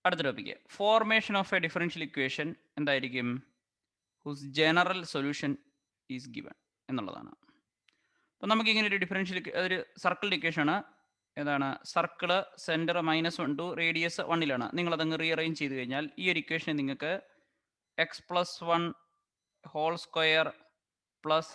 അടുത്ത topic formation of a differential equation എന്തായിരിക്കും? Whose general solution is given എന്നുള്ളതാണ്. അപ്പം നമുക്കിങ്ങനെ ഒരു ഡിഫറൻഷ്യൽ ഒരു സർക്കിളിൻ്റെ ഇക്വേഷൻ ആണ്. ഏതാണ്? സർക്കിള് സെൻറ്റർ -1 ടു റേഡിയസ് 1 നിങ്ങളതങ്ങ് റീഅറേഞ്ച് ചെയ്ത് കഴിഞ്ഞാൽ ഈ ഒരു ഇക്വേഷനെ നിങ്ങൾക്ക് x+1 whole square plus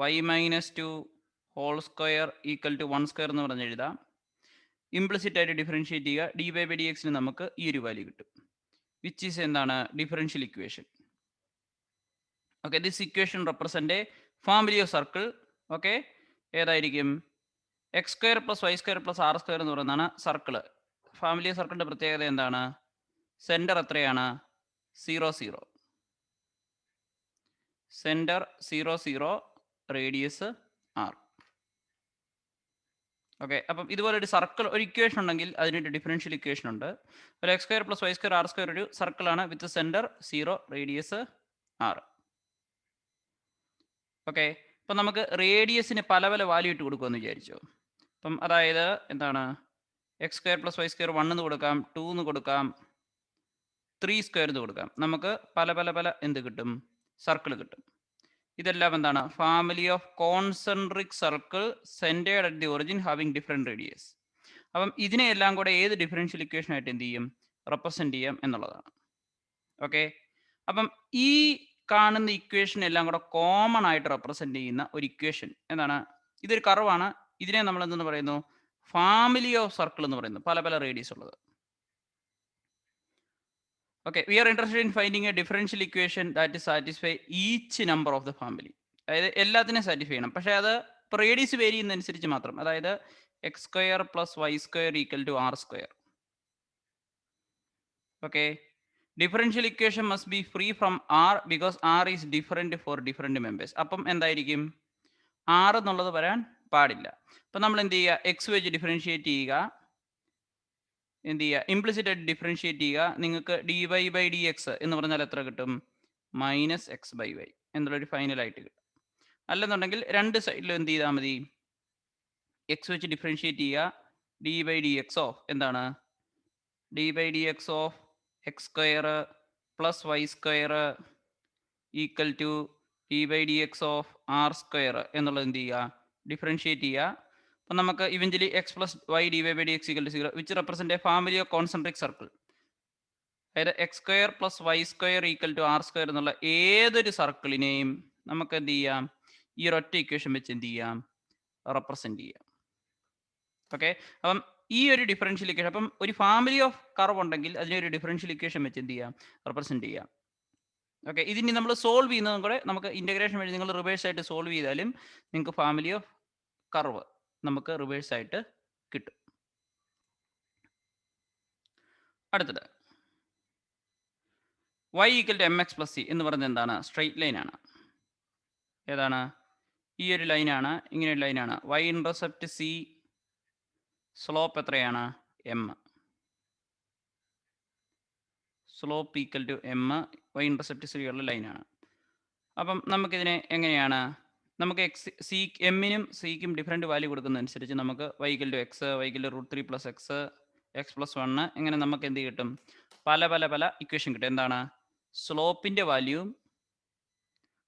y-2 whole square equal to 1² എന്ന് പറഞ്ഞ് എഴുതാം. ഇംപ്ലിസിറ്റ് ആയിട്ട് ഡിഫറൻഷിയേറ്റ് ചെയ്യുക. dy/dxന് നമുക്ക് ഈ ഒരു വാല്യൂ കിട്ടും, വിച്ച് ഈസ് എന്താണ്? Differential equation. Okay, this equation represent A family of circle. Okay, ഏതായിരിക്കും? x² + y² + r² എന്ന് പറയുന്നതാണ് സർക്കിള്. ഫാമിലി ഓഫ് സർക്കിളിന്റെ പ്രത്യേകത എന്താണ്? സെന്റർ എത്രയാണ്? 0 0. Centre 0 0, radius r. ഓക്കെ, അപ്പം ഇതുപോലെ ഒരു സർക്കിൾ ഒരു ഇക്വേഷൻ ഉണ്ടെങ്കിൽ അതിനൊരു ഡിഫറൻഷ്യൽ ഇക്വേഷൻ ഉണ്ട്. ഒരു x² + y² r² ഒരു സർക്കിളാണ് with centre 0, radius r. Okay, അപ്പം നമുക്ക് റേഡിയസിന് പല പല വാല്യൂ ഇട്ട് കൊടുക്കുമെന്ന് വിചാരിച്ചു. അപ്പം അതായത് എന്താണ്? x² + y² 1 എന്ന് കൊടുക്കാം, 2 എന്ന് കൊടുക്കാം, 3² എന്ന് കൊടുക്കാം. നമുക്ക് പല പല പല എന്ത് കിട്ടും? സർക്കിൾ കിട്ടും. ഇതെല്ലാം എന്താണ്? Family of concentric circle centred at the origin having different radius. അപ്പം ഇതിനെയെല്ലാം കൂടെ ഏത് ഡിഫറൻഷ്യൽ ഇക്വേഷൻ ആയിട്ട് എന്ത് ചെയ്യും? റെപ്രസെന്റ് ചെയ്യാം എന്നുള്ളതാണ്. ഓക്കെ, അപ്പം ഈ കാണുന്ന ഇക്വേഷൻ എല്ലാം കൂടെ കോമൺ ആയിട്ട് റെപ്രസെന്റ് ചെയ്യുന്ന ഒരു ഇക്വേഷൻ എന്താണ്? ഇതൊരു കർവാണ്. ഇതിനെ നമ്മൾ എന്തെന്ന് പറയുന്നു? ഫാമിലി ഓഫ് സർക്കിൾ എന്ന് പറയുന്നു, പല പല റേഡിയസ് ഉള്ളത്. Okay, we are interested in finding a differential equation that satisfy each number of the family. അതായത് എല്ലാത്തിനും സാറ്റിസ്ഫൈ ചെയ്യണം, പക്ഷേ അത് റേഡിയസ് വേരി ചെയ്യുന്നതനുസരിച്ച് മാത്രം. അതായത് x² + y² = r². Okay, differential equation must be free from r because r is different for different members. അപ്പം എന്തായിരിക്കും? r എന്നുള്ളത് വരാൻ പാടില്ല. അപ്പം നമ്മൾ എന്ത് ചെയ്യുക? x വെച്ച് ഡിഫറൻഷിയേറ്റ് ചെയ്യുക. എന്ത് ചെയ്യുക? ഇംപ്ലിസിറ്റ് ആയിട്ട് ഡിഫറൻഷിയേറ്റ് ചെയ്യുക. നിങ്ങൾക്ക് dy/dx എന്ന് പറഞ്ഞാൽ എത്ര കിട്ടും? -x/y എന്നുള്ളൊരു ഫൈനലായിട്ട് കിട്ടും. അല്ലെന്നുണ്ടെങ്കിൽ രണ്ട് സൈഡിലും എന്ത് ചെയ്താൽ മതി? x വെച്ച് ഡിഫറൻഷിയേറ്റ് ചെയ്യുക. d/dx ഓഫ് എന്താണ്? d/dx of x² + y² equal to d/dx of r² എന്നുള്ളത് എന്ത് ചെയ്യുക? ഡിഫറൻഷിയേറ്റ് ചെയ്യുക. അപ്പം നമുക്ക് eventually x + y dy/dx = 0 which represent A family of concentric circle. അതായത് x² + y² = r² എന്നുള്ള ഏതൊരു സർക്കിളിനെയും നമുക്ക് എന്ത് ചെയ്യാം? ഈ ഒരൊറ്റ ഇക്വേഷൻ വെച്ച് എന്ത് ചെയ്യാം? റെപ്രസെന്റ് ചെയ്യാം. ഓക്കെ, അപ്പം ഈ ഒരു ഡിഫറൻഷ്യൽ ഇക്വേഷൻ, അപ്പം ഒരു ഫാമിലി ഓഫ് കർവ് ഉണ്ടെങ്കിൽ അതിനെ ഒരു ഡിഫറൻഷ്യൽ ഇക്വേഷൻ വെച്ച് എന്ത് ചെയ്യാം? റെപ്രസെന്റ് ചെയ്യാം. ഓക്കെ, ഇതിനി നമ്മൾ സോൾവ് ചെയ്യുന്നതും കൂടെ നമുക്ക് ഇന്റഗ്രേഷൻ വഴി നിങ്ങൾ റിവേഴ്സ് ആയിട്ട് സോൾവ് ചെയ്താലും നിങ്ങൾക്ക് ഫാമിലി ഓഫ് കർവ് നമുക്ക് റിവേഴ്സ് ആയിട്ട് കിട്ടും. അടുത്തത് y = mx + c എന്ന് പറയുന്നത് എന്താണ്? സ്ട്രെയിറ്റ് ലൈൻ ആണ്. ഏതാണ്? ഈ ഒരു ലൈനാണ്, ഇങ്ങനെ ഒരു ലൈനാണ്. y ഇന്റർസെപ്റ്റ് c, സ്ലോപ്പ് എത്രയാണ്? m. Slope equal to m, y intercept c ഉള്ള ലൈനാണ്. അപ്പം നമുക്കിതിനെ എങ്ങനെയാണ്? നമുക്ക് എമ്മിനും സിക്കും ഡിഫറെൻറ്റ് വാല്യൂ കൊടുക്കുന്നതനുസരിച്ച് നമുക്ക് y = x, y = √3 + x, x+1 ഇങ്ങനെ നമുക്ക് എന്ത് കിട്ടും? പല പല പല ഇക്വേഷൻ കിട്ടും. എന്താണ്? സ്ലോപ്പിൻ്റെ വാല്യൂവും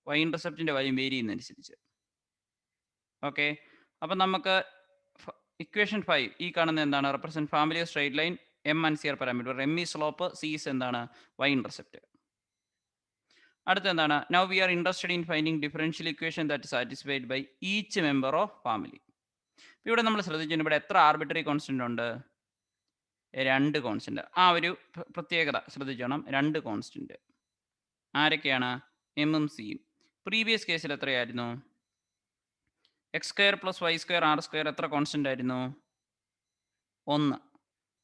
y ഇന്റർസെപ്റ്റിൻ്റെ വാല്യൂവും വേരി ചെയ്യുന്നതനുസരിച്ച്. ഓക്കെ, അപ്പം നമുക്ക് ഇക്വേഷൻ 5 ഈ കാണുന്ന എന്താണ്? Represent family of straight line m and c are parameter. m ഈ സ്ലോപ്പ്, c ഈസ് എന്താണ്? y intercept. അടുത്ത എന്താണ്? Now we are interested in finding differential equation that satisfied by each member of family. ഇവിടെ നമ്മൾ ശ്രദ്ധിച്ചു, ഇവിടെ എത്ര arbitrary constant ഉണ്ട്? 2 കോൺസ്റ്റന്റ്. ആ ഒരു പ്രത്യേകത ശ്രദ്ധിച്ചോണം. 2 കോൺസ്റ്റന്റ് ആരൊക്കെയാണ്? എമ്മും സിയും. പ്രീവിയസ് കേസിൽ എത്രയായിരുന്നു? x² + y² r² എത്ര കോൺസ്റ്റന്റ് ആയിരുന്നു? 1.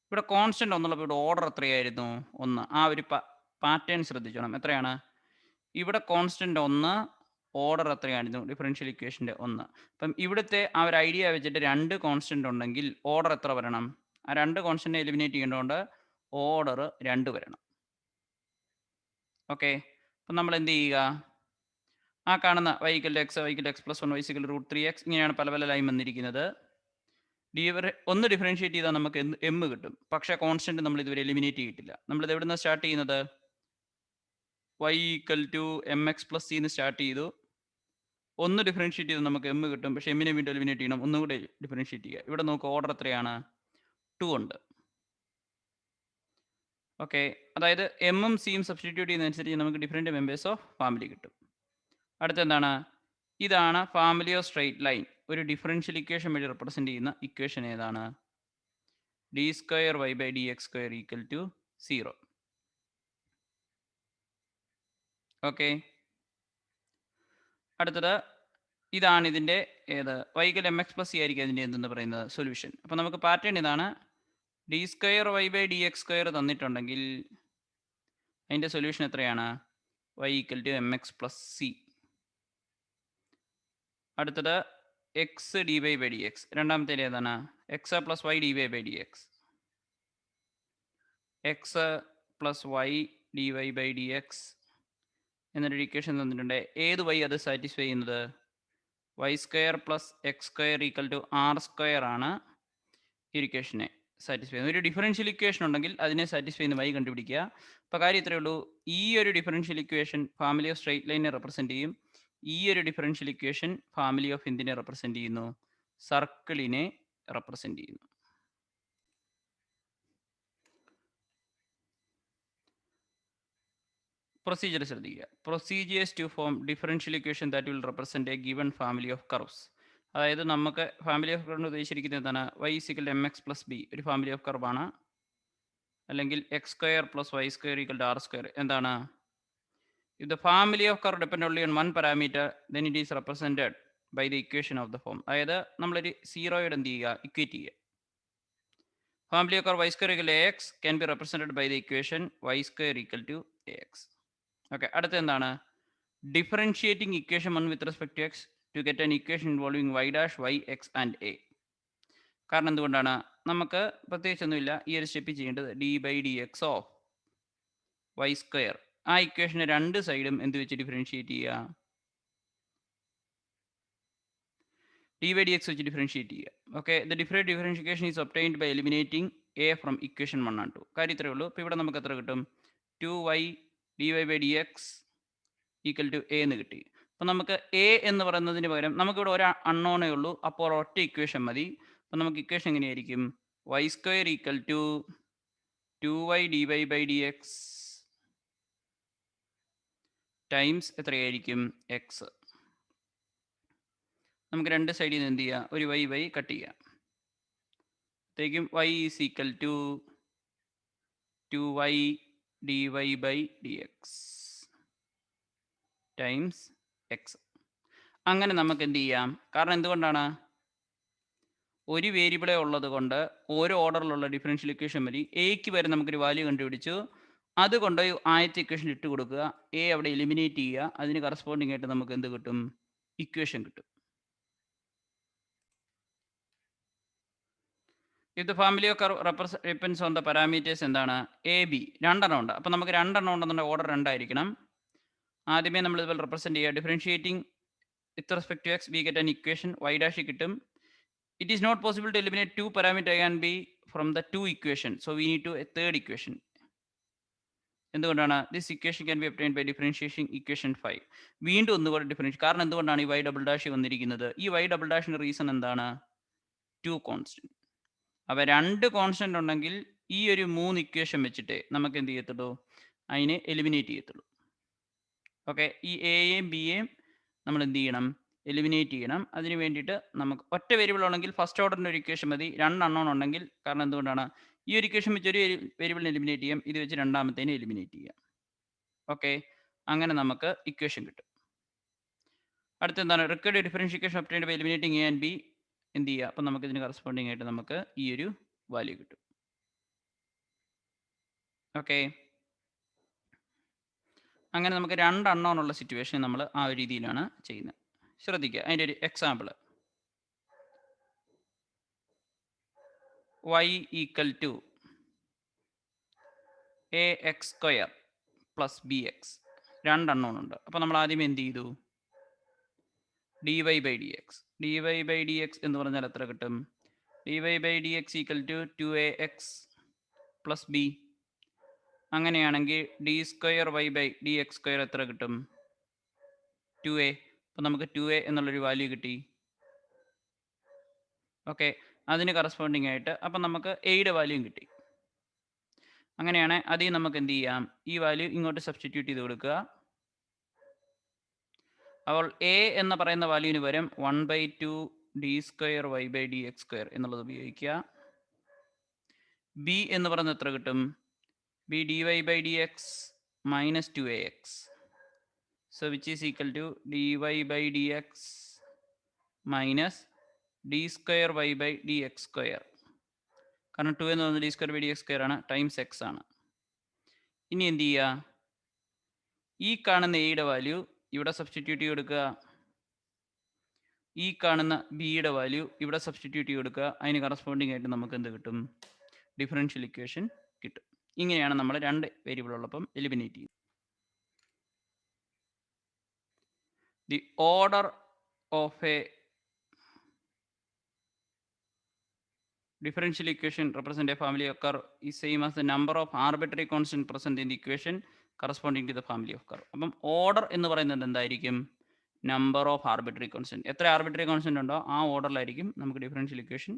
ഇവിടെ കോൺസ്റ്റന്റ് ഒന്നുള്ളപ്പോൾ ഇവിടെ ഓർഡർ എത്രയായിരുന്നു? 1. ആ ഒരു പാറ്റേൺ ശ്രദ്ധിച്ചോണം. എത്രയാണ്? ഇവിടെ കോൺസ്റ്റന്റ് 1, ഓർഡർ എത്രയായിരുന്നു? ഡിഫറൻഷ്യൽ ഇക്വേഷന്റെ 1. അപ്പം ഇവിടുത്തെ ആ ഒരു ഐഡിയ വെച്ചിട്ട് 2 കോൺസ്റ്റന്റ് ഉണ്ടെങ്കിൽ ഓർഡർ എത്ര വരണം? ആ 2 കോൺസ്റ്റന്റ് എലിമിനേറ്റ് ചെയ്യേണ്ടതുകൊണ്ട് ഓർഡർ 2 വരണം. ഓക്കെ, അപ്പം നമ്മൾ എന്ത് ചെയ്യുക? ആ കാണുന്ന y = x, y = x+1, y = √3x ഇങ്ങനെയാണ് പല പല ലൈൻ വന്നിരിക്കുന്നത്. ഒന്ന് ഡിഫറൻഷിയേറ്റ് ചെയ്താൽ നമുക്ക് എം കിട്ടും. പക്ഷേ കോൺസ്റ്റന്റ് നമ്മൾ ഇതുവരെ എലിമിനേറ്റ് ചെയ്തിട്ടില്ല. നമ്മളിത് എവിടെ നിന്നാണ് സ്റ്റാർട്ട് ചെയ്യുന്നത്? y equal to M X plus C എന്ന് സ്റ്റാർട്ട് ചെയ്തു. ഒന്ന് ഡിഫറൻഷിയേറ്റ് ചെയ്താൽ നമുക്ക് എം കിട്ടും. പക്ഷേ എമ്മിനെ വീണ്ടും എലിമിനേറ്റ് ചെയ്യണം. ഒന്നും കൂടെ ഡിഫറൻഷിയേറ്റ് ചെയ്യുക. ഇവിടെ നോക്കുക ഓർഡർ എത്രയാണ്? 2 ഉണ്ട്. ഓക്കെ, അതായത് എമ്മും സിയും സബ്സ്റ്റിറ്റ്യൂട്ട് ചെയ്യുന്നതനുസരിച്ച് നമുക്ക് ഡിഫറെൻറ്റ് മെമ്പേഴ്സ് ഓഫ് ഫാമിലി കിട്ടും. അടുത്തെന്താണ്? ഇതാണ് ഫാമിലി ഓഫ് സ്ട്രെയിറ്റ് ലൈൻ. ഒരു ഡിഫറൻഷ്യൽ ഇക്വേഷൻ വഴി റെപ്രസെൻറ്റ് ചെയ്യുന്ന ഇക്വേഷൻ ഏതാണ്? D square Y by D X square equal to 0. Okay, അടുത്തത് ഇതാണ് ഇതിൻ്റെ ഏത് വൈകൽ എം എക്സ് പ്ലസ് സി ആയിരിക്കും അതിൻ്റെ എന്തെന്ന് പറയുന്നത് സൊല്യൂഷൻ. അപ്പോൾ നമുക്ക് പാറ്റേൺ ഇതാണ്. D square Y by D X square തന്നിട്ടുണ്ടെങ്കിൽ അതിൻ്റെ സൊല്യൂഷൻ എത്രയാണ്? Y equal to M X plus C. അടുത്തത് X D Y by D X. രണ്ടാമത്തേത് ഏതാണ്? X plus Y D Y by D X. X plus Y D Y by D X എന്നൊരു equation തന്നിട്ടുണ്ട്. ഏത് Y അത് satisfy ചെയ്യുന്നത്? Y square plus X square equal to R square ആണ് ഈ ഇക്വേഷനെ satisfy ചെയ്യുന്നത്. ഒരു ഡിഫറൻഷ്യൽ ഇക്വേഷൻ ഉണ്ടെങ്കിൽ അതിനെ സാറ്റിസ്ഫൈ ചെയ്യുന്ന വൈ കണ്ടുപിടിക്കുക. അപ്പോൾ കാര്യം ഇത്രയേ ഉള്ളൂ. ഈ ഒരു differential equation family of straight ലൈനെ റെപ്രസെൻറ്റ് ചെയ്യും. ഈ ഒരു ഡിഫറൻഷ്യൽ ഇക്വേഷൻ ഫാമിലി ഓഫ് എന്തിനെ റെപ്രസെൻറ്റ് ചെയ്യുന്നു? സർക്കിളിനെ റെപ്രസെൻറ്റ് ചെയ്യുന്നു. പ്രൊസീജിയർ ശ്രദ്ധിക്കുക. Procedures to form differential equation that will represent a given family of curves. അതായത് നമുക്ക് ഫാമിലി ഓഫ് കർവ് ഉദ്ദേശിച്ചിരിക്കുന്നത് എന്താണ്? Y equal M X plus B ഒരു ഫാമിലി ഓഫ് കർവാണ്. അല്ലെങ്കിൽ X square plus Y square equal to R square എന്താണ്? If the family of curve depend only on one parameter, then it is represented by the equation of the form. അതായത് നമ്മളൊരു സീറോയോട് എന്ത് ചെയ്യുക? Equate ചെയ്യുക. Family of curve Y square equal A X can be represented by the equation Y square equal to A X. Okay, അടുത്ത എന്താണ്? Differentiating equation 1 with respect to X to get an equation involving Y dash Y X and A. കാരണം എന്തുകൊണ്ടാണ്? നമുക്ക് പ്രത്യേകിച്ചൊന്നുമില്ല ഈ ഒരു സ്റ്റെപ്പിൽ ചെയ്യേണ്ടത്. D by D X of Y square, ആ ഇക്വേഷന് രണ്ട് സൈഡും എന്ത് വെച്ച് ഡിഫറൻഷിയേറ്റ് ചെയ്യുക? ഡി ബൈ ഡി എക്സ് വെച്ച് ഡിഫറൻഷിയേറ്റ് ചെയ്യുക. Okay, the differentiation is obtained by eliminating A from equation 1 and 2. കാര്യം ഇത്രയേ ഉള്ളൂ. അപ്പോൾ ഇവിടെ നമുക്ക് എത്ര കിട്ടും? 2y D Y by D X equal to A എന്ന് കിട്ടി. അപ്പോൾ നമുക്ക് എ എന്ന് പറയുന്നതിന് പകരം നമുക്കിവിടെ ഒരു അൺനോണേ ഉള്ളൂ. അപ്പോൾ ഒറ്റ ഇക്വേഷൻ മതി. അപ്പോൾ നമുക്ക് ഇക്വേഷൻ എങ്ങനെയായിരിക്കും? Y square equal to 2y D Y by D X times എത്രയായിരിക്കും? എക്സ്. നമുക്ക് രണ്ട് സൈഡിൽ നിന്ന് എന്ത് ചെയ്യുക? ഒരു വൈ കട്ട് ചെയ്യുക. അപ്പോഴത്തേക്കും y is equal to 2y D Y by D X times X. അങ്ങനെ നമുക്ക് എന്ത് ചെയ്യാം? കാരണം എന്തുകൊണ്ടാണ്? ഒരു വേരിയബിളേ ഉള്ളത് കൊണ്ട് ഓരോ ഓർഡറിലുള്ള ഡിഫറൻഷ്യൽ ഇക്വേഷൻ മതി. എക്ക് വരെ നമുക്കൊരു വാല്യൂ കണ്ടുപിടിച്ചു. അതുകൊണ്ട് ആദ്യത്തെ ഇക്വേഷൻ ഇട്ട് കൊടുക്കുക. എ അവിടെ എലിമിനേറ്റ് ചെയ്യുക. അതിന് കറസ്പോണ്ടിങ് ആയിട്ട് നമുക്ക് എന്ത് കിട്ടും? ഇക്വേഷൻ കിട്ടും. ഇത് family of curve depends on the parameters എന്താണ്? എ ബി രണ്ടെണ്ണം ഉണ്ട്. അപ്പോൾ നമുക്ക് രണ്ടെണ്ണം ഉണ്ടെന്നുണ്ടെങ്കിൽ ഓർഡർ രണ്ടായിരിക്കണം. ആദ്യമേ നമ്മൾ ഇതുപോലെ റെപ്രസെൻറ്റ് ചെയ്യുക. Differentiating with respect to x we get an equation y dash കിട്ടും. It is not possible to eliminate 2 parameter a and b from the 2 equation. So we need to a third equation. എന്തുകൊണ്ടാണ്? This equation can be obtained by differentiation equation 5. വീണ്ടും ഒന്നുകൂടെ differentiate. കാരണം എന്തുകൊണ്ടാണ് ഈ Y double dash വന്നിരിക്കുന്നത്? ഈ Y double ഡാഷിൻ്റെ reason എന്താണ്? 2 constant. അപ്പോൾ 2 കോൺസ്റ്റന്റ് ഉണ്ടെങ്കിൽ ഈ ഒരു 3 ഇക്വേഷൻ വെച്ചിട്ട് നമുക്ക് എന്ത് ചെയ്യത്തുള്ളൂ? അതിനെ എലിമിനേറ്റ് ചെയ്യത്തുള്ളൂ. ഓക്കെ, ഈ എയും ബിയെയും നമ്മൾ എന്ത് ചെയ്യണം? എലിമിനേറ്റ് ചെയ്യണം. അതിന് വേണ്ടിയിട്ട് നമുക്ക് ഒറ്റ വേരിയബിൾ ഉണ്ടെങ്കിൽ ഫസ്റ്റ് ഓർഡറിൻ്റെ ഒരു ഇക്വേഷൻ മതി. 2 അൺനോൺ ഉണ്ടെങ്കിൽ, കാരണം എന്തുകൊണ്ടാണ്? ഈ ഒരു ഇക്വേഷൻ വെച്ച് ഒരു വേരിയബിളിനെ എലിമിനേറ്റ് ചെയ്യാം. ഇത് വെച്ച് രണ്ടാമത്തേനെ എലിമിനേറ്റ് ചെയ്യാം. ഓക്കെ, അങ്ങനെ നമുക്ക് ഇക്വേഷൻ കിട്ടും. അടുത്തെന്താണ്? Required differentiation obtained by eliminating a and b എന്ത് ചെയ്യുക? അപ്പം നമുക്ക് ഇതിന് കറസ്പോണ്ടിങ് ആയിട്ട് നമുക്ക് ഈ ഒരു വാല്യൂ കിട്ടും. ഓക്കെ, അങ്ങനെ നമുക്ക് 2 അൺനോൺ ഉള്ള സിറ്റുവേഷൻ നമ്മൾ ആ ഒരു രീതിയിലാണ് ചെയ്യുന്നത്. ശ്രദ്ധിക്കുക, അതിൻ്റെ ഒരു example y equal to A x square plus b x. 2 unknown ഉണ്ട്. അപ്പോൾ നമ്മൾ ആദ്യം എന്ത് ചെയ്തു? D Y by D x. D Y by D x എന്ന് പറഞ്ഞാൽ എത്ര കിട്ടും? dy/dx = 2ax + b. അങ്ങനെയാണെങ്കിൽ d²y/dx² എത്ര കിട്ടും? 2a. അപ്പോൾ നമുക്ക് 2a എന്നുള്ളൊരു വാല്യൂ കിട്ടി. ഓക്കെ, അതിന് കറസ്പോണ്ടിങ് ആയിട്ട് അപ്പം നമുക്ക് എയുടെ വാല്യൂയും കിട്ടി. അങ്ങനെയാണ് അതിൽ നമുക്ക് എന്ത് ചെയ്യാം, ഈ വാല്യൂ ഇങ്ങോട്ട് സബ്സ്റ്റിറ്റ്യൂട്ട് ചെയ്ത് കൊടുക്കുക. അപ്പോൾ എ എന്ന് പറയുന്ന വാല്യൂവിന് പകരം 1/2 d²y/dx² എന്നുള്ളത് ഉപയോഗിക്കുക. ബി എന്ന് പറയുന്നത് എത്ര കിട്ടും? b dy/dx - 2ax. So which is equal to dy/dx minus d²y/dx². കാരണം 2 എന്ന് പറയുന്നത് d²/dx² ആണ്, ടൈംസ് എക്സ് ആണ്. ഇനി എന്ത് ചെയ്യുക, ഈ കാണുന്ന എയുടെ വാല്യൂ ഇവിടെ സബ്സ്റ്റിറ്റ്യൂട്ട് ചെയ്ത് കൊടുക്കുക, ഈ കാണുന്ന ബിയുടെ വാല്യൂ ഇവിടെ സബ്സ്റ്റിറ്റ്യൂട്ട് ചെയ്ത് കൊടുക്കുക. അതിന് കറസ്പോണ്ടിങ് ആയിട്ട് നമുക്ക് എന്ത് കിട്ടും? ഡിഫറൻഷ്യൽ ഇക്വേഷൻ കിട്ടും. ഇങ്ങനെയാണ് നമ്മൾ 2 വേരിയബിൾ ഉള്ളപ്പം എലിമിനേറ്റ് ചെയ്യുന്നത്. The order of a differential equation represent a family of curve is same as the number of arbitrary constant present in the equation corresponding to the family of curve. അപ്പം order എന്ന് പറയുന്നത് എന്തായിരിക്കും? Number of arbitrary constant. എത്ര arbitrary constant ഉണ്ടോ ആ ഓർഡറിലായിരിക്കും നമുക്ക് differential equation